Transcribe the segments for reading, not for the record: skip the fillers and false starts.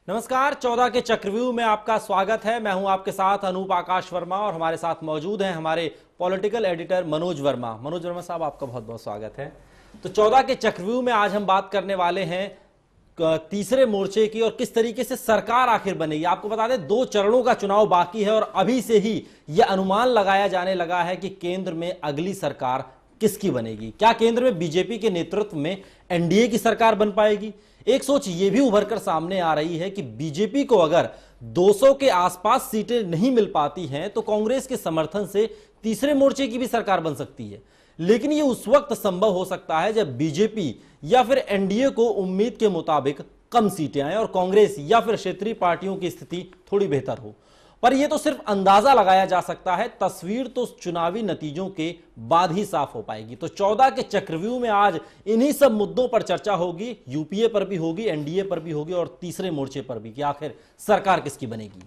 नमस्कार, 14 के चक्रव्यूह में आपका स्वागत है। मैं हूं आपके साथ अनूप आकाश वर्मा और हमारे साथ मौजूद हैं हमारे पॉलिटिकल एडिटर मनोज वर्मा। मनोज वर्मा साहब, आपका बहुत बहुत स्वागत है। तो 14 के चक्रव्यूह में आज हम बात करने वाले हैं तीसरे मोर्चे की और किस तरीके से सरकार आखिर बनेगी। आपको बता दें 2 चरणों का चुनाव बाकी है और अभी से ही यह अनुमान लगाया जाने लगा है कि केंद्र में अगली सरकार किसकी बनेगी। क्या केंद्र में बीजेपी के नेतृत्व में एनडीए की सरकार बन पाएगी? एक सोच यह भी उभर कर सामने आ रही है कि बीजेपी को अगर 200 के आसपास सीटें नहीं मिल पाती हैं तो कांग्रेस के समर्थन से तीसरे मोर्चे की भी सरकार बन सकती है। लेकिन यह उस वक्त संभव हो सकता है जब बीजेपी या फिर एनडीए को उम्मीद के मुताबिक कम सीटें आए और कांग्रेस या फिर क्षेत्रीय पार्टियों की स्थिति थोड़ी बेहतर हो। पर यह तो सिर्फ अंदाजा लगाया जा सकता है, तस्वीर तो चुनावी नतीजों के बाद ही साफ हो पाएगी। तो 14 के चक्रव्यूह में आज इन्हीं सब मुद्दों पर चर्चा होगी। यूपीए पर भी होगी, एनडीए पर भी होगी और तीसरे मोर्चे पर भी कि आखिर सरकार किसकी बनेगी।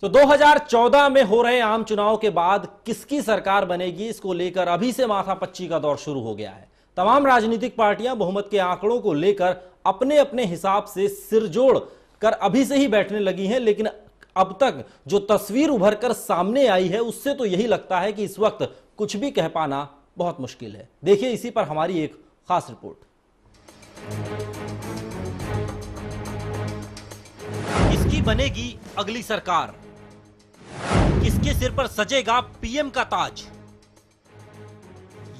तो 2014 में हो रहे आम चुनाव के बाद किसकी सरकार बनेगी, इसको लेकर अभी से माथापच्ची का दौर शुरू हो गया है। तमाम राजनीतिक पार्टियां बहुमत के आंकड़ों को लेकर अपने अपने हिसाब से सिरजोड़ कर अभी से ही बैठने लगी हैं। लेकिन अब तक जो तस्वीर उभर कर सामने आई है उससे तो यही लगता है कि इस वक्त कुछ भी कह पाना बहुत मुश्किल है। देखिए इसी पर हमारी एक खास रिपोर्ट। किसकी बनेगी अगली सरकार? किसके सिर पर सजेगा पीएम का ताज?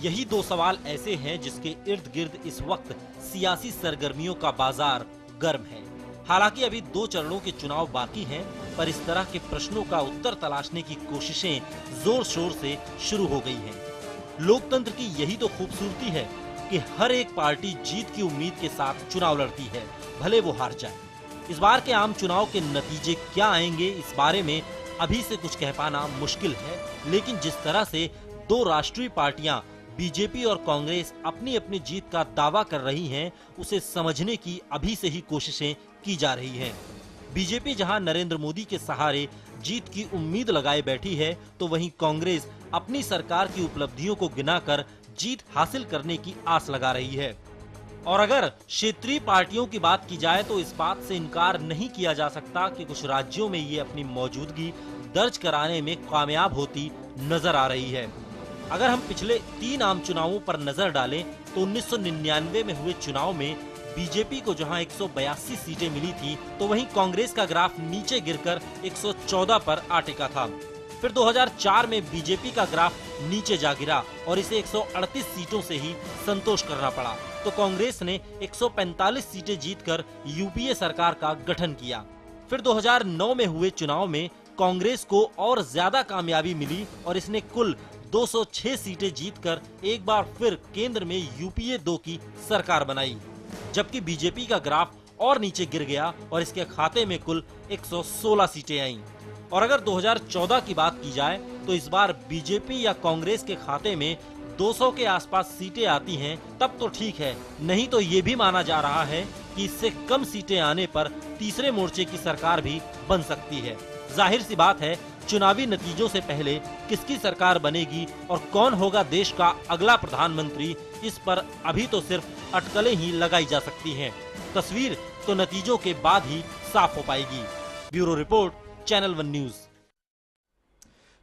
यही 2 सवाल ऐसे हैं जिसके इर्द गिर्द इस वक्त सियासी सरगर्मियों का बाजार गर्म है। हालांकि अभी 2 चरणों के चुनाव बाकी हैं, पर इस तरह के प्रश्नों का उत्तर तलाशने की कोशिशें जोर शोर से शुरू हो गई हैं। लोकतंत्र की यही तो खूबसूरती है कि हर एक पार्टी जीत की उम्मीद के साथ चुनाव लड़ती है, भले वो हार जाए। इस बार के आम चुनाव के नतीजे क्या आएंगे, इस बारे में अभी से कुछ कह पाना मुश्किल है। लेकिन जिस तरह से 2 राष्ट्रीय पार्टियां बीजेपी और कांग्रेस अपनी अपनी जीत का दावा कर रही हैं, उसे समझने की अभी से ही कोशिशें की जा रही हैं। बीजेपी जहां नरेंद्र मोदी के सहारे जीत की उम्मीद लगाए बैठी है, तो वहीं कांग्रेस अपनी सरकार की उपलब्धियों को गिनाकर जीत हासिल करने की आस लगा रही है। और अगर क्षेत्रीय पार्टियों की बात की जाए तो इस बात से इनकार नहीं किया जा सकता कि कुछ राज्यों में ये अपनी मौजूदगी दर्ज कराने में कामयाब होती नजर आ रही है। अगर हम पिछले 3 आम चुनावों पर नजर डालें तो 1999 में हुए चुनाव में बीजेपी को जहां 182 सीटें मिली थी, तो वहीं कांग्रेस का ग्राफ नीचे गिरकर 114 पर आ टिका था। फिर 2004 में बीजेपी का ग्राफ नीचे जा गिरा और इसे 138 सीटों से ही संतोष करना पड़ा। तो कांग्रेस ने 145 सीटें जीतकर यूपीए सरकार का गठन किया। फिर 2009 में हुए चुनाव में कांग्रेस को और ज्यादा कामयाबी मिली और इसने कुल 206 सीटें जीतकर एक बार फिर केंद्र में यूपीए 2 की सरकार बनाई। जबकि बीजेपी का ग्राफ और नीचे गिर गया और इसके खाते में कुल 116 सीटें आईं। और अगर 2014 की बात की जाए तो इस बार बीजेपी या कांग्रेस के खाते में 200 के आसपास सीटें आती हैं, तब तो ठीक है, नहीं तो ये भी माना जा रहा है कि इससे कम सीटें आने पर तीसरे मोर्चे की सरकार भी बन सकती है। जाहिर सी बात है, चुनावी नतीजों से पहले किसकी सरकार बनेगी और कौन होगा देश का अगला प्रधानमंत्री, इस पर अभी तो सिर्फ अटकलें ही लगाई जा सकती हैं। तस्वीर तो नतीजों के बाद ही साफ हो पाएगी। Bureau report, channel 1 news.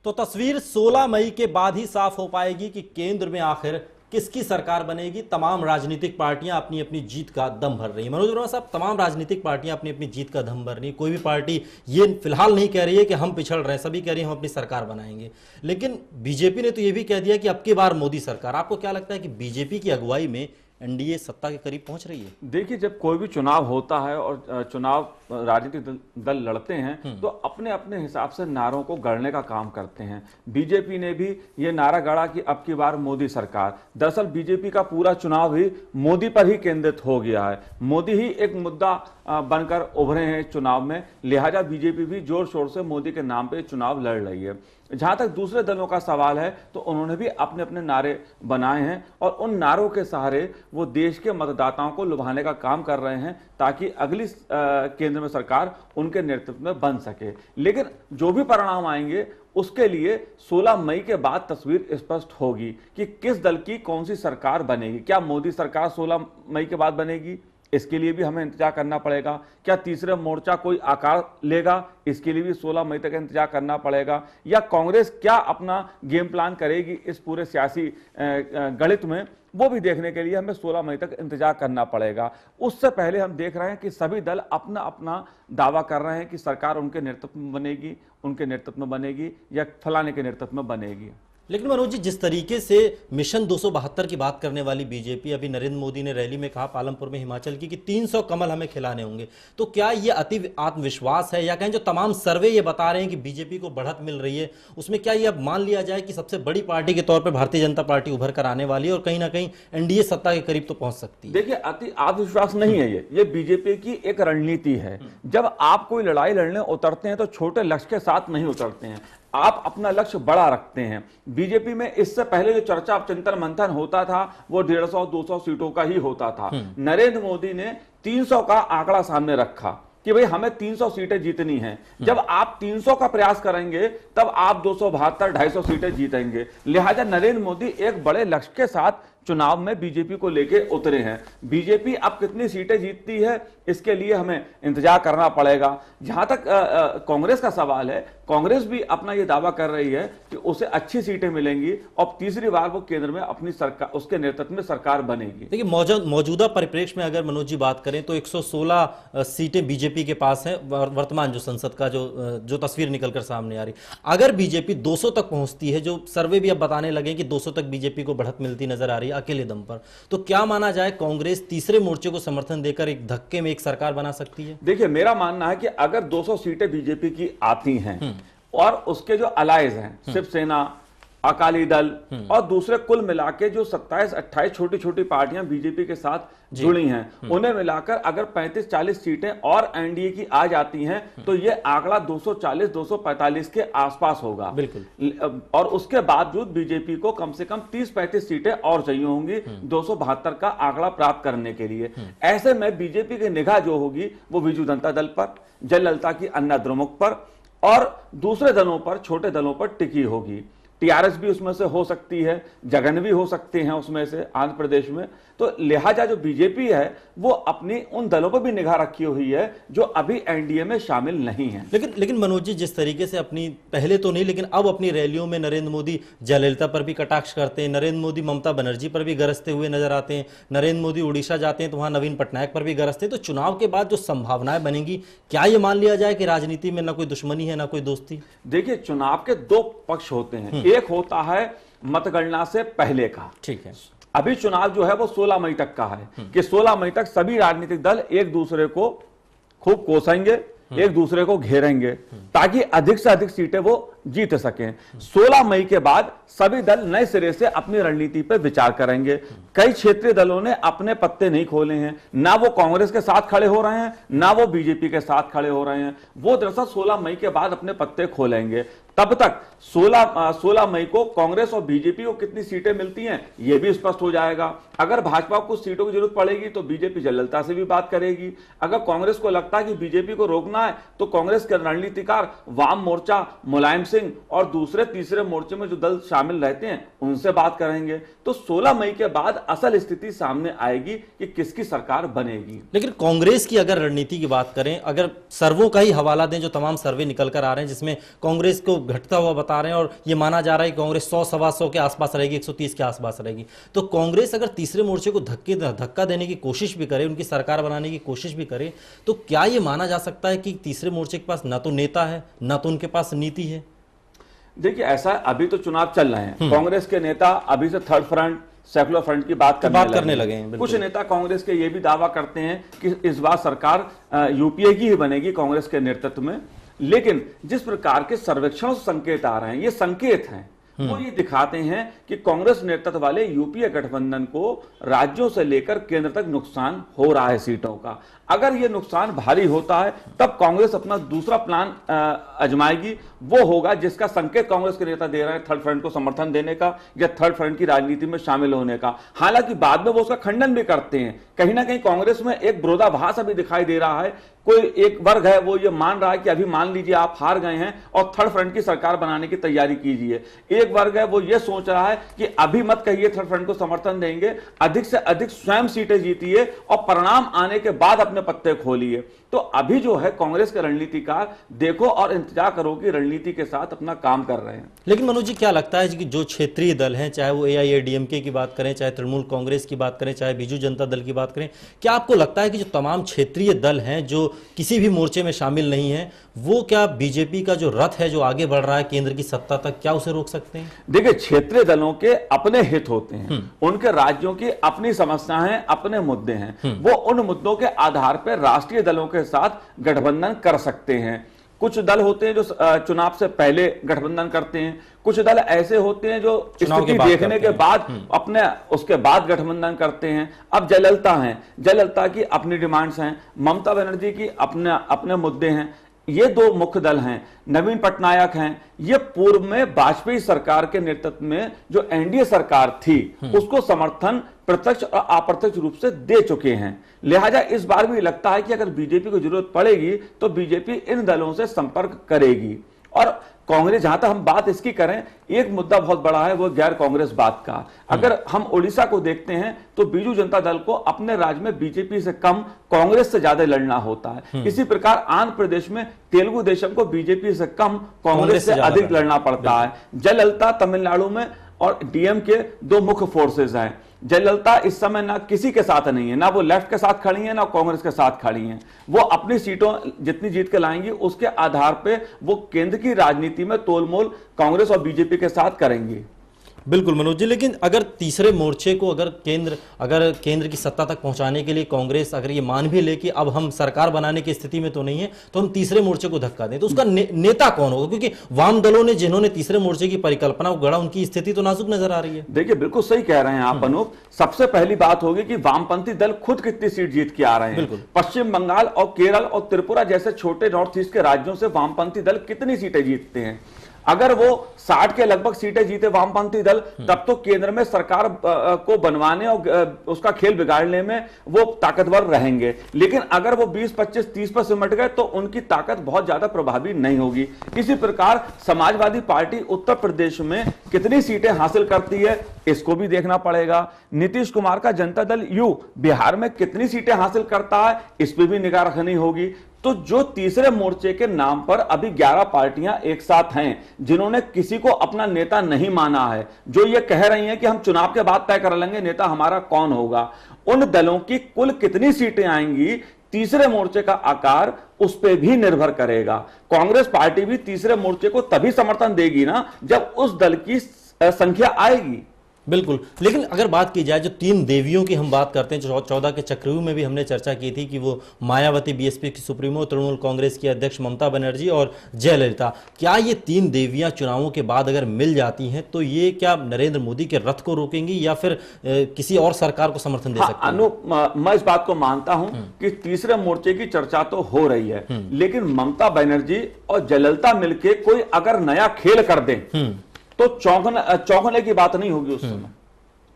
तो तस्वीर 16 मई के बाद ही साफ हो पाएगी कि केंद्र में आखिर किसकी सरकार बनेगी। तमाम राजनीतिक पार्टियां अपनी अपनी जीत का दम भर रही हैं। मनोज वर्मा साहब, तमाम राजनीतिक पार्टियां अपनी अपनी जीत का दम भर रही हैं। कोई भी पार्टी ये फिलहाल नहीं कह रही है कि हम पिछड़ रहे हैं, सभी कह रही है हम अपनी सरकार बनाएंगे। लेकिन बीजेपी ने तो ये भी कह दिया कि अब की बार मोदी सरकार। आपको क्या लगता है कि बीजेपी की अगुवाई में एनडीए सत्ता के करीब पहुंच रही है? देखिए, जब कोई भी चुनाव होता है और चुनाव राजनीतिक दल लड़ते हैं तो अपने अपने हिसाब से नारों को गढ़ने का काम करते हैं। बीजेपी ने भी ये नारा गढ़ा कि अब की बार मोदी सरकार। दरअसल बीजेपी का पूरा चुनाव ही मोदी पर ही केंद्रित हो गया है। मोदी ही एक मुद्दा बनकर उभरे हैं चुनाव में, लिहाजा बीजेपी भी जोर शोर से मोदी के नाम पे चुनाव लड़ रही है। जहां तक दूसरे दलों का सवाल है तो उन्होंने भी अपने अपने नारे बनाए हैं और उन नारों के सहारे वो देश के मतदाताओं को लुभाने का काम कर रहे हैं ताकि अगली केंद्र में सरकार उनके नेतृत्व में बन सके। लेकिन जो भी परिणाम आएंगे उसके लिए 16 मई के बाद तस्वीर स्पष्ट होगी कि किस दल की कौन सी सरकार बनेगी। क्या मोदी सरकार 16 मई के बाद बनेगी, इसके लिए भी हमें इंतजार करना पड़ेगा। क्या तीसरा मोर्चा कोई आकार लेगा, इसके लिए भी 16 मई तक इंतजार करना पड़ेगा। या कांग्रेस क्या अपना गेम प्लान करेगी इस पूरे सियासी गणित में, वो भी देखने के लिए हमें 16 मई तक इंतजार करना पड़ेगा। उससे पहले हम देख रहे हैं कि सभी दल अपना अपना दावा कर रहे हैं कि सरकार उनके नेतृत्व में बनेगी, उनके नेतृत्व में बनेगी या फलाने के नेतृत्व में बनेगी। लेकिन मनोज जी, जिस तरीके से मिशन 272 की बात करने वाली बीजेपी, अभी नरेंद्र मोदी ने रैली में कहा पालमपुर में हिमाचल की कि 300 कमल हमें खिलाने होंगे, तो क्या ये अति आत्मविश्वास है या कहें जो तमाम सर्वे ये बता रहे हैं कि बीजेपी को बढ़त मिल रही है, उसमें क्या ये अब मान लिया जाए कि सबसे बड़ी पार्टी के तौर पर भारतीय जनता पार्टी उभर कर आने वाली है और कहीं ना कहीं एनडीए सत्ता के करीब तो पहुंच सकती है? देखिए, अति आत्मविश्वास नहीं है, ये बीजेपी की एक रणनीति है। जब आप कोई लड़ाई लड़ने उतरते हैं तो छोटे लक्ष्य के साथ नहीं उतरते हैं, आप अपना लक्ष्य बड़ा रखते हैं। बीजेपी में इससे पहले जो चर्चा चिंतन मंथन होता था वो 150-200 सीटों का ही होता था। नरेंद्र मोदी ने 300 का आंकड़ा सामने रखा कि भाई हमें 300 सीटें जीतनी हैं। जब आप 300 का प्रयास करेंगे तब आप 272-250 सीटें जीतेंगे। लिहाजा नरेंद्र मोदी एक बड़े लक्ष्य के साथ चुनाव में बीजेपी को लेके उतरे हैं। बीजेपी अब कितनी सीटें जीतती है इसके लिए हमें इंतजार करना पड़ेगा। जहां तक कांग्रेस का सवाल है, कांग्रेस भी अपना यह दावा कर रही है कि उसे अच्छी सीटें मिलेंगी और तीसरी बार वो केंद्र में अपनी सरकार, उसके नेतृत्व में सरकार बनेगी। देखिए, मौजूदा परिप्रेक्ष्य में अगर मनोज जी बात करें तो 116 सीटें बीजेपी के पास हैं, वर्तमान जो संसद का जो तस्वीर निकलकर सामने आ रही। अगर बीजेपी 200 तक पहुंचती है, जो सर्वे भी अब बताने लगे कि 200 तक बीजेपी को बढ़त मिलती नजर आ रही है अकेले दम पर, तो क्या माना जाए कांग्रेस तीसरे मोर्चे को समर्थन देकर एक धक्के में एक सरकार बना सकती है? देखिए, मेरा मानना है कि अगर 200 सीटें बीजेपी की आती हैं और उसके जो अलायंस हैं, शिवसेना, अकाली दल और दूसरे कुल मिलाके जो 27-28 छोटी छोटी पार्टियां बीजेपी के साथ जुड़ी हैं, उन्हें मिलाकर अगर 35-40 सीटें और एनडीए की आ जाती हैं तो ये आंकड़ा 240-245 के आसपास होगा। बिल्कुल। और उसके बावजूद बीजेपी को कम से कम 30-35 सीटें और चाहिए होंगी 272 का आंकड़ा प्राप्त करने के लिए। ऐसे में बीजेपी की निगाह जो होगी वो बीजू जनता दल पर, जयललिता की अन्ना द्रमुक पर और दूसरे दलों पर, छोटे दलों पर टिकी होगी। टीआरएस भी उसमें से हो सकती है, जगन भी हो सकते हैं उसमें से आंध्र प्रदेश में। तो लिहाजा जो बीजेपी है वो अपनी उन दलों पर भी निगाह रखी हुई है जो अभी एनडीए में शामिल नहीं है। लेकिन मनोज जी, जिस तरीके से अपनी, पहले तो नहीं लेकिन अब अपनी रैलियों में नरेंद्र मोदी जयललिता पर भी कटाक्ष करते हैं, नरेंद्र मोदी ममता बनर्जी पर भी गरजते हुए नजर आते हैं, नरेंद्र मोदी उड़ीसा जाते हैं तो वहां नवीन पटनायक पर भी गरजते हैं, तो चुनाव के बाद जो संभावनाएं बनेंगी, क्या यह मान लिया जाए कि राजनीति में ना कोई दुश्मनी है ना कोई दोस्ती? देखिए, चुनाव के दो पक्ष होते हैं। एक होता है मतगणना से पहले का, ठीक है। अभी चुनाव जो है वो 16 मई तक का है कि 16 मई तक सभी राजनीतिक दल एक दूसरे को खूब कोसेंगे, एक दूसरे को घेरेंगे ताकि अधिक से अधिक सीटें वो जीत सकें। 16 मई के बाद सभी दल नए सिरे से अपनी रणनीति पर विचार करेंगे। कई क्षेत्रीय दलों ने अपने पत्ते नहीं खोले हैं, ना वो कांग्रेस के साथ खड़े हो रहे हैं ना वो बीजेपी के साथ खड़े हो रहे हैं। वो दरअसल 16 मई के बाद अपने पत्ते खोलेंगे। तब तक 16 मई को कांग्रेस और बीजेपी को कितनी सीटें मिलती हैं यह भी स्पष्ट हो जाएगा। अगर भाजपा को कुछ सीटों की जरूरत पड़ेगी तो बीजेपी जयललिता से भी बात करेगी। अगर कांग्रेस को लगता है कि बीजेपी को रोकना है तो कांग्रेस के रणनीतिकार वाम मोर्चा, मुलायम सिंह और दूसरे तीसरे मोर्चे में जो दल शामिल रहते हैं उनसे बात करेंगे। तो 16 मई के बाद असल स्थिति सामने आएगी कि किसकी सरकार बनेगी। लेकिन कांग्रेस की अगर रणनीति की बात करें, अगर सर्वों का ही हवाला दें, जो तमाम सर्वे निकल कर आ रहे हैं जिसमें कांग्रेस को घटता हुआ बता रहे हैं और ये माना जा रहा है कि कांग्रेस 100-125 के आसपास रहेगी, 130 के आसपास रहेगी, तो कांग्रेस अगर तीसरे मोर्चे को धक्का देने की कोशिश भी करे, उनकी सरकार बनाने की कोशिश भी करे, तो क्या ये माना जा सकता है कि तीसरे मोर्चे के पास ना तो नेता है ना तो उनके पास नीति है? देखिए, ऐसा अभी तो चुनाव चल रहे हैं, कांग्रेस के नेता अभी से थर्ड फ्रंट, सेकुलर फ्रंट की बात करने लगे हैं। कुछ नेता कांग्रेस के ये भी दावा करते हैं कि इस बार सरकार यूपीए की ही बनेगी कांग्रेस के नेतृत्व में। लेकिन जिस प्रकार के सर्वेक्षणों से संकेत आ रहे हैं, ये संकेत हैं, वो ये दिखाते हैं कि कांग्रेस नेतृत्व वाले यूपीए गठबंधन को राज्यों से लेकर केंद्र तक नुकसान हो रहा है सीटों का। अगर ये नुकसान भारी होता है तब कांग्रेस अपना दूसरा प्लान आजमाएगी, वो होगा जिसका संकेत कांग्रेस के नेता दे रहे हैं, थर्ड फ्रंट को समर्थन देने का या थर्ड फ्रंट की राजनीति में शामिल होने का। हालांकि बाद में वो उसका खंडन भी करते हैं। कहीं ना कहीं कांग्रेस में एक विरोधाभास अभी दिखाई दे रहा है। कोई एक वर्ग है वो ये मान रहा है कि अभी मान लीजिए आप हार गए हैं और थर्ड फ्रंट की सरकार बनाने की तैयारी कीजिए। एक वर्ग है वो ये सोच रहा है कि अभी मत कहिए थर्ड फ्रंट को समर्थन देंगे, अधिक से अधिक स्वयं सीटें जीतिए और परिणाम आने के बाद अपने पत्ते खोलिए। तो अभी जो है कांग्रेस के रणनीतिकार देखो और इंतजार करो कि रणनीति के साथ अपना काम कर रहे हैं। लेकिन मनोज जी क्या लगता है कि जो क्षेत्रीय दल हैं, चाहे वो एआईएडीएमके की बात करें, चाहे तृणमूल कांग्रेस की बात करें, चाहे बीजू जनता दल की बात करें, क्या आपको लगता है कि जो तमाम क्षेत्रीय दल हैं जो किसी भी मोर्चे में शामिल नहीं है, वो क्या बीजेपी का जो रथ है जो आगे बढ़ रहा है केंद्र की सत्ता तक, क्या उसे रोक सकते हैं? देखिए, क्षेत्रीय दलों के अपने हित होते हैं, उनके राज्यों की अपनी समस्याएं हैं, अपने मुद्दे हैं। वो उन मुद्दों के आधार पर राष्ट्रीय दलों के साथ गठबंधन कर सकते हैं। कुछ दल होते हैं जो चुनाव से पहले गठबंधन करते हैं, कुछ दल ऐसे होते हैं जो स्थिति देखने के बाद अपने उसके बाद गठबंधन करते हैं। अब जयललिता हैं, जयललिता की अपनी डिमांड्स हैं, ममता बनर्जी की अपने मुद्दे हैं। ये दो मुख्य दल हैं। नवीन पटनायक हैं, ये पूर्व में वाजपेयी सरकार के नेतृत्व में जो एनडीए सरकार थी उसको समर्थन प्रत्यक्ष और अप्रत्यक्ष रूप से दे चुके हैं। लिहाजा इस बार भी लगता है कि अगर बीजेपी को जरूरत पड़ेगी तो बीजेपी इन दलों से संपर्क करेगी। और कांग्रेस, जहां तक हम बात इसकी करें, एक मुद्दा बहुत बड़ा है वो गैर कांग्रेस बात का। अगर हम ओडिशा को देखते हैं तो बीजू जनता दल को अपने राज्य में बीजेपी से कम कांग्रेस से ज्यादा लड़ना होता है। इसी प्रकार आंध्र प्रदेश में तेलुगु देशम को बीजेपी से कम कांग्रेस से अधिक लड़ना पड़ता है। जयललिता तमिलनाडु में और डीएम के दो मुख्य फोर्सेज हैं। जयललिता इस समय ना किसी के साथ नहीं है, ना वो लेफ्ट के साथ खड़ी हैं ना कांग्रेस के साथ खड़ी हैं। वो अपनी सीटों जितनी जीत के लाएंगी उसके आधार पे वो केंद्र की राजनीति में तोलमोल कांग्रेस और बीजेपी के साथ करेंगी। बिल्कुल मनोज जी, लेकिन अगर तीसरे मोर्चे को अगर केंद्र की सत्ता तक पहुंचाने के लिए कांग्रेस अगर ये मान भी ले कि अब हम सरकार बनाने की स्थिति में तो नहीं है, तो हम तीसरे मोर्चे को धक्का दें, तो उसका नेता कौन होगा? क्योंकि वाम दलों ने जिन्होंने तीसरे मोर्चे की परिकल्पना को गढ़ा, उनकी स्थिति तो नाजुक नजर आ रही है। देखिए, बिल्कुल सही कह रहे हैं आप अनूप। सबसे पहली बात होगी कि वामपंथी दल खुद कितनी सीट जीत के आ रहे हैं। पश्चिम बंगाल और केरल और त्रिपुरा जैसे छोटे नॉर्थ ईस्ट के राज्यों से वामपंथी दल कितनी सीटें जीतते हैं। अगर वो 60 के लगभग सीटें जीते वामपंथी दल, तब तो केंद्र में सरकार को बनवाने और उसका खेल बिगाड़ने में वो ताकतवर रहेंगे। लेकिन अगर वो 20, 25, 30 पर सिमट गए तो उनकी ताकत बहुत ज्यादा प्रभावी नहीं होगी। इसी प्रकार समाजवादी पार्टी उत्तर प्रदेश में कितनी सीटें हासिल करती है इसको भी देखना पड़ेगा। नीतीश कुमार का जनता दल यू बिहार में कितनी सीटें हासिल करता है इस पर भी निगाह रखनी होगी। तो जो तीसरे मोर्चे के नाम पर अभी 11 पार्टियां एक साथ हैं जिन्होंने किसी को अपना नेता नहीं माना है, जो ये कह रही हैं कि हम चुनाव के बाद तय कर लेंगे नेता हमारा कौन होगा, उन दलों की कुल कितनी सीटें आएंगी, तीसरे मोर्चे का आकार उस पर भी निर्भर करेगा। कांग्रेस पार्टी भी तीसरे मोर्चे को तभी समर्थन देगी ना जब उस दल की संख्या आएगी। बिल्कुल, लेकिन अगर बात की जाए जो तीन देवियों की हम बात करते हैं, जो 14 के चक्रव्यूह में भी हमने चर्चा की थी कि वो मायावती बीएसपी की सुप्रीमो, तृणमूल कांग्रेस की अध्यक्ष ममता बनर्जी और जयललिता, क्या ये तीन देवियां चुनावों के बाद अगर मिल जाती हैं तो ये क्या नरेंद्र मोदी के रथ को रोकेंगी या फिर किसी और सरकार को समर्थन दे सकती है? मैं इस बात को मानता हूं कि तीसरे मोर्चे की चर्चा तो हो रही है, लेकिन ममता बनर्जी और जयललिता मिलकर कोई अगर नया खेल कर दें तो चौंकने की बात नहीं होगी। उस समय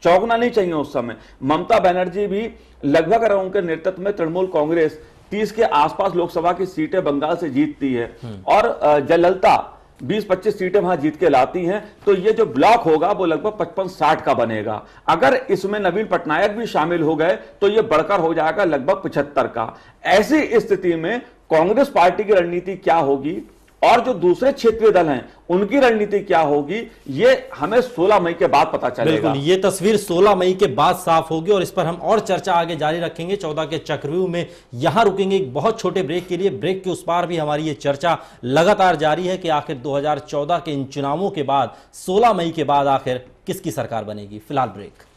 चौंकना नहीं चाहिए। उस समय ममता बनर्जी भी लगभग अगर उनके नेतृत्व में तृणमूल कांग्रेस 30 के आसपास लोकसभा की सीटें बंगाल से जीतती है और जयललिता 20-25 सीटें वहां जीत के लाती हैं, तो ये जो ब्लॉक होगा वो लगभग 55-60 का बनेगा। अगर इसमें नवीन पटनायक भी शामिल हो गए तो ये बढ़कर हो जाएगा लगभग 75 का। ऐसी स्थिति में कांग्रेस पार्टी की रणनीति क्या होगी और जो दूसरे क्षेत्रीय दल हैं उनकी रणनीति क्या होगी, ये हमें 16 मई के बाद पता चलेगा। बिल्कुल, ये तस्वीर 16 मई के बाद साफ होगी और इस पर हम और चर्चा आगे जारी रखेंगे 14 के चक्रव्यूह में। यहां रुकेंगे एक बहुत छोटे ब्रेक के लिए। ब्रेक के उस पार भी हमारी ये चर्चा लगातार जारी है कि आखिर 2014 के इन चुनावों के बाद 16 मई के बाद आखिर किसकी सरकार बनेगी। फिलहाल ब्रेक।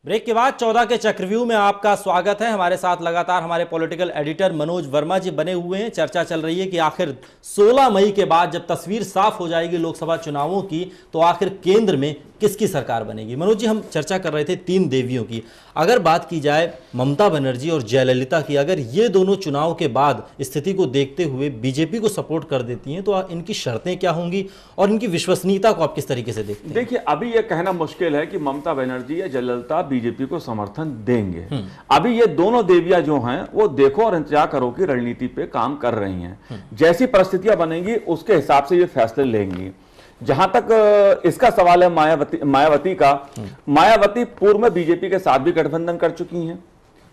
ब्रेक के बाद 14 के चक्रव्यूह में आपका स्वागत है। हमारे साथ लगातार हमारे पॉलिटिकल एडिटर मनोज वर्मा जी बने हुए हैं। चर्चा चल रही है कि आखिर 16 मई के बाद जब तस्वीर साफ हो जाएगी लोकसभा चुनावों की, तो आखिर केंद्र में किसकी सरकार बनेगी। मनोज जी, हम चर्चा कर रहे थे 3 देवियों की। अगर बात की जाए ममता बनर्जी और जयललिता की, अगर ये दोनों चुनाव के बाद स्थिति को देखते हुए बीजेपी को सपोर्ट कर देती हैं, तो इनकी शर्तें क्या होंगी और इनकी विश्वसनीयता को आप किस तरीके से देखते हैं? देखिए, अभी यह कहना मुश्किल है कि ममता बनर्जी या जयललिता बीजेपी को समर्थन देंगे। अभी ये दोनों देवियां जो हैं वो देखो और इंतजार करो कि रणनीति पे काम कर रही हैं। जैसी परिस्थितियां बनेंगी उसके हिसाब से ये फैसले लेंगी। जहां तक इसका सवाल है मायावती का, मायावती पूर्व में बीजेपी के साथ भी गठबंधन कर चुकी हैं।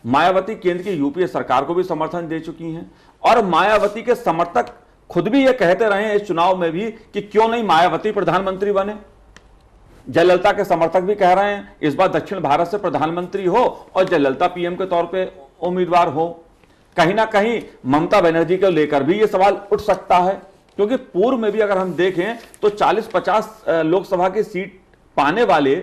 मायावती केंद्र की यूपीए सरकार को भी समर्थन दे चुकी हैं और मायावती के समर्थक खुद भी ये कहते रहे हैं इस चुनाव में भी कि क्यों नहीं मायावती प्रधानमंत्री बने। जयललिता के समर्थक भी कह रहे हैं इस बार दक्षिण भारत से प्रधानमंत्री हो और जयललिता पीएम के तौर पे उम्मीदवार हो। कहीं ना कहीं ममता बनर्जी को लेकर भी यह सवाल उठ सकता है, क्योंकि पूर्व में भी अगर हम देखें तो 40-50 लोकसभा की सीट पाने वाले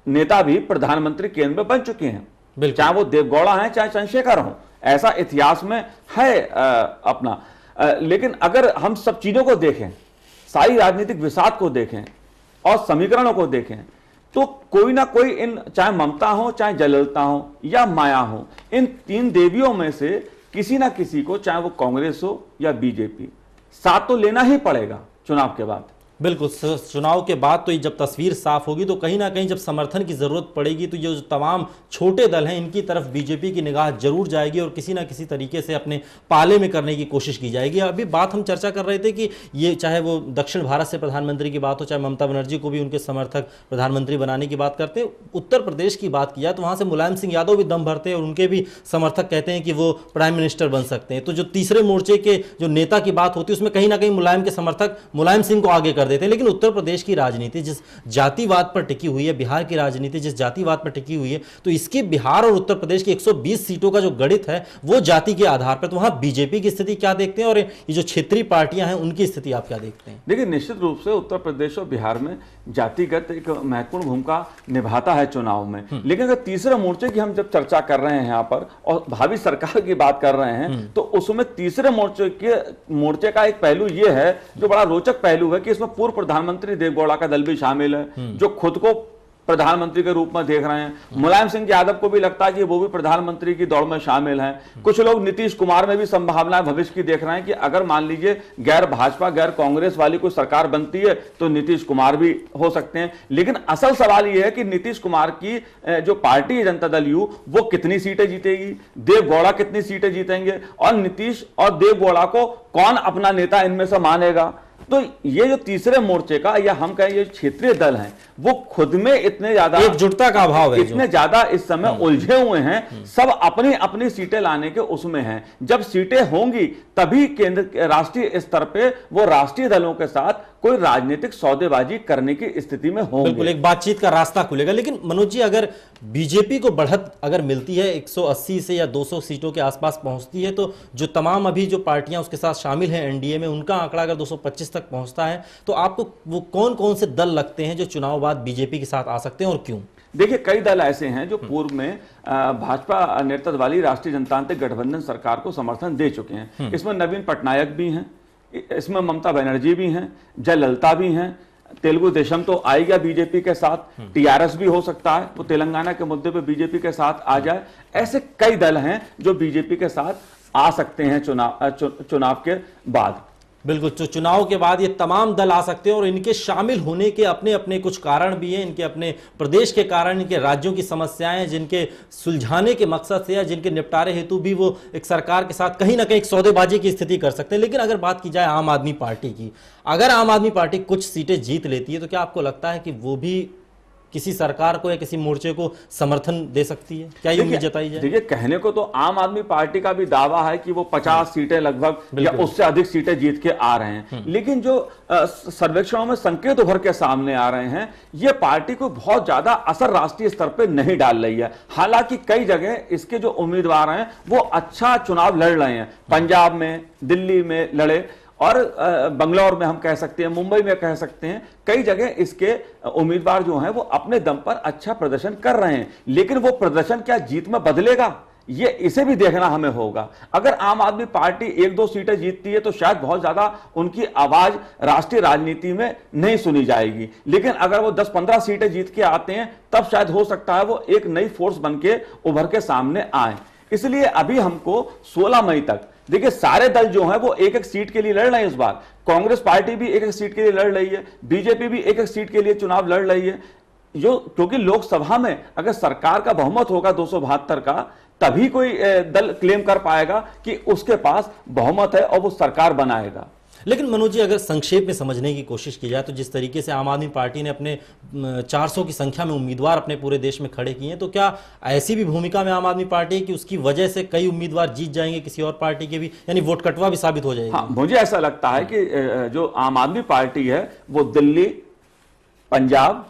नेता भी प्रधानमंत्री केंद्र में बन चुके हैं, चाहे वो देवगौड़ा हैं चाहे चंद्रशेखर हों। ऐसा इतिहास में है अपना। लेकिन अगर हम सब चीजों को देखें, सारी राजनीतिक विषाद को देखें और समीकरणों को देखें, तो कोई ना कोई इन, चाहे ममता हो चाहे जयललिता हो या माया हो, इन 3 देवियों में से किसी ना किसी को, चाहे वो कांग्रेस हो या बीजेपी, साथ तो लेना ही पड़ेगा चुनाव के बाद। बिल्कुल, चुनाव के बाद तो जब तस्वीर साफ होगी तो कहीं ना कहीं जब समर्थन की जरूरत पड़ेगी तो ये जो तमाम छोटे दल हैं इनकी तरफ बीजेपी की निगाह जरूर जाएगी और किसी ना किसी तरीके से अपने पाले में करने की कोशिश की जाएगी। अभी बात हम चर्चा कर रहे थे कि ये चाहे वो दक्षिण भारत से प्रधानमंत्री की बात हो, चाहे ममता बनर्जी को भी उनके समर्थक प्रधानमंत्री बनाने की बात करते हैं। उत्तर प्रदेश की बात किया तो वहां से मुलायम सिंह यादव भी दम भरते हैं और उनके भी समर्थक कहते हैं कि वो प्राइम मिनिस्टर बन सकते हैं। तो जो तीसरे मोर्चे के जो नेता की बात होती है उसमें कहीं ना कहीं मुलायम के समर्थक मुलायम सिंह को आगे कर देते हैं। लेकिन उत्तर प्रदेश की राजनीति जिस जातिवाद पर टिकी हुई है, बिहार की राजनीति जिस जातिवाद पर टिकी हुई है, तो इसकी बिहार और उत्तर प्रदेश की 120 सीटों का जो गणित है वो जाति के आधार पर, तो वहां बीजेपी की स्थिति क्या देखते हैं और ये जो क्षेत्रीय पार्टियां हैं उनकी स्थिति आप क्या देखते हैं? देखिए, निश्चित रूप से उत्तर प्रदेश और बिहार में जातिगत एक महत्वपूर्ण भूमिका निभाता है चुनाव में। लेकिन अगर तीसरे मोर्चे की हम जब चर्चा कर रहे हैं यहाँ पर और भावी सरकार की बात कर रहे हैं, तो उसमें तीसरे मोर्चे का एक पहलू ये है जो बड़ा रोचक पहलू है कि इसमें पूर्व प्रधानमंत्री देवगौड़ा का दल भी शामिल है, जो खुद को प्रधानमंत्री के रूप में देख रहे हैं। मुलायम सिंह यादव को भी लगता है कि वो भी प्रधानमंत्री की दौड़ में शामिल हैं। कुछ लोग नीतीश कुमार में भी संभावनाएं भविष्य की देख रहे हैं कि अगर मान लीजिए गैर भाजपा गैर कांग्रेस वाली कोई सरकार बनती है तो नीतीश कुमार भी हो सकते हैं। लेकिन असल सवाल यह है कि नीतीश कुमार की जो पार्टी है जनता दल यू, वो कितनी सीटें जीतेगी, देवगौड़ा कितनी सीटें जीतेंगे और नीतीश और देवगौड़ा को कौन अपना नेता इनमें से मानेगा। तो ये जो तीसरे मोर्चे का या हम कहें ये क्षेत्रीय दल हैं, वो खुद में इतने ज्यादा एकजुटता का अभाव है, इतने ज्यादा इस समय उलझे हुए हैं, सब अपनी अपनी सीटें लाने के उसमें हैं। जब सीटें होंगी तभी केंद्र राष्ट्रीय स्तर पे वो राष्ट्रीय दलों के साथ कोई राजनीतिक सौदेबाजी करने की स्थिति में होंगे। बिल्कुल, एक बातचीत का रास्ता खुलेगा। लेकिन मनोज जी, अगर बीजेपी को बढ़त अगर मिलती है 180 से या 200 सीटों के आसपास पहुंचती है, तो जो तमाम अभी जो पार्टियां उसके साथ शामिल हैं एनडीए में, उनका आंकड़ा अगर 225 तक पहुंचता है, तो आपको वो कौन कौन से दल लगते हैं जो चुनाव बाद बीजेपी के साथ आ सकते हैं और क्यों? देखिए, कई दल ऐसे हैं जो पूर्व में भाजपा नेतृत्व वाली राष्ट्रीय जनतांत्रिक गठबंधन सरकार को समर्थन दे चुके हैं। इसमें नवीन पटनायक भी हैं, इसमें ममता बनर्जी भी हैं, जयललिता भी हैं, तेलुगु देशम तो आई गया बीजेपी के साथ, टीआरएस भी हो सकता है वो तेलंगाना के मुद्दे पे बीजेपी के साथ आ जाए। ऐसे कई दल हैं जो बीजेपी के साथ आ सकते हैं चुनाव के बाद। बिल्कुल, तो चुनाव के बाद ये तमाम दल आ सकते हैं और इनके शामिल होने के अपने अपने कुछ कारण भी हैं। इनके अपने प्रदेश के कारण, इनके राज्यों की समस्याएं जिनके सुलझाने के मकसद से या जिनके निपटारे हेतु भी वो एक सरकार के साथ कहीं ना कहीं एक सौदेबाजी की स्थिति कर सकते हैं। लेकिन अगर बात की जाए आम आदमी पार्टी की, अगर आम आदमी पार्टी कुछ सीटें जीत लेती है तो क्या आपको लगता है कि वो भी किसी सरकार को या किसी मोर्चे को समर्थन दे सकती है? क्या ये उम्मीद जताई जाए? देखिए, कहने को तो आम आदमी पार्टी का भी दावा है कि वो 50 सीटें लगभग या उससे अधिक सीटें जीत के आ रहे हैं, लेकिन जो सर्वेक्षणों में संकेत उभर के सामने आ रहे हैं, ये पार्टी को बहुत ज्यादा असर राष्ट्रीय स्तर पर नहीं डाल रही है। हालांकि कई जगह इसके जो उम्मीदवार हैं वो अच्छा चुनाव लड़ रहे हैं। पंजाब में, दिल्ली में लड़े, और बंगलौर में हम कह सकते हैं, मुंबई में कह सकते हैं, कई जगह इसके उम्मीदवार जो हैं वो अपने दम पर अच्छा प्रदर्शन कर रहे हैं। लेकिन वो प्रदर्शन क्या जीत में बदलेगा, ये इसे भी देखना हमें होगा। अगर आम आदमी पार्टी 1-2 सीटें जीतती है तो शायद बहुत ज्यादा उनकी आवाज राष्ट्रीय राजनीति में नहीं सुनी जाएगी, लेकिन अगर वो 10-15 सीटें जीत के आते हैं तब शायद हो सकता है वो एक नई फोर्स बन के उभर के सामने आए। इसलिए अभी हमको 16 मई तक, देखिए सारे दल जो हैं वो एक एक सीट के लिए लड़ रहे हैं। इस बार कांग्रेस पार्टी भी एक एक सीट के लिए लड़ रही है, बीजेपी भी एक एक सीट के लिए चुनाव लड़ रही है। क्योंकि लोकसभा में अगर सरकार का बहुमत होगा 272 का, तभी कोई दल क्लेम कर पाएगा कि उसके पास बहुमत है और वो सरकार बनाएगा। लेकिन मनोज जी, अगर संक्षेप में समझने की कोशिश की जाए तो जिस तरीके से आम आदमी पार्टी ने अपने 400 की संख्या में उम्मीदवार अपने पूरे देश में खड़े किए हैं, तो क्या ऐसी भी भूमिका में आम आदमी पार्टी है कि उसकी वजह से कई उम्मीदवार जीत जाएंगे किसी और पार्टी के भी, यानी वोट कटवा भी साबित हो जाएगा? हाँ, मुझे ऐसा लगता है कि जो आम आदमी पार्टी है वो दिल्ली, पंजाब,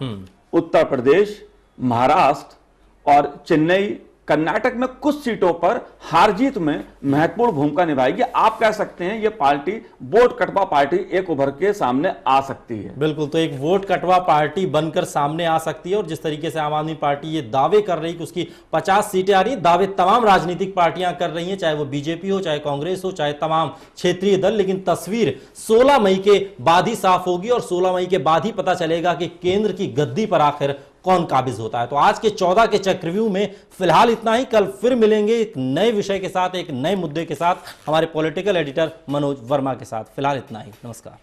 उत्तर प्रदेश, महाराष्ट्र और चेन्नई, कर्नाटक में कुछ सीटों पर हार जीत में महत्वपूर्ण भूमिका निभाएगी। आप कह सकते हैं ये पार्टी वोट कटवा पार्टी एक उभर के सामने आ सकती है। बिल्कुल, तो एक वोट कटवा पार्टी बनकर सामने आ सकती है। और जिस तरीके से आम आदमी पार्टी ये दावे कर रही है कि उसकी 50 सीटें आ रही है, दावे तमाम राजनीतिक पार्टियां कर रही हैं, चाहे वो बीजेपी हो, चाहे कांग्रेस हो, चाहे तमाम क्षेत्रीय दल। लेकिन तस्वीर 16 मई के बाद ही साफ होगी और 16 मई के बाद ही पता चलेगा कि केंद्र की गद्दी पर आखिर कौन काबिज होता है। तो आज के 14 के चक्रव्यूह में फिलहाल इतना ही। कल फिर मिलेंगे एक नए विषय के साथ, एक नए मुद्दे के साथ, हमारे पॉलिटिकल एडिटर मनोज वर्मा के साथ। फिलहाल इतना ही, नमस्कार।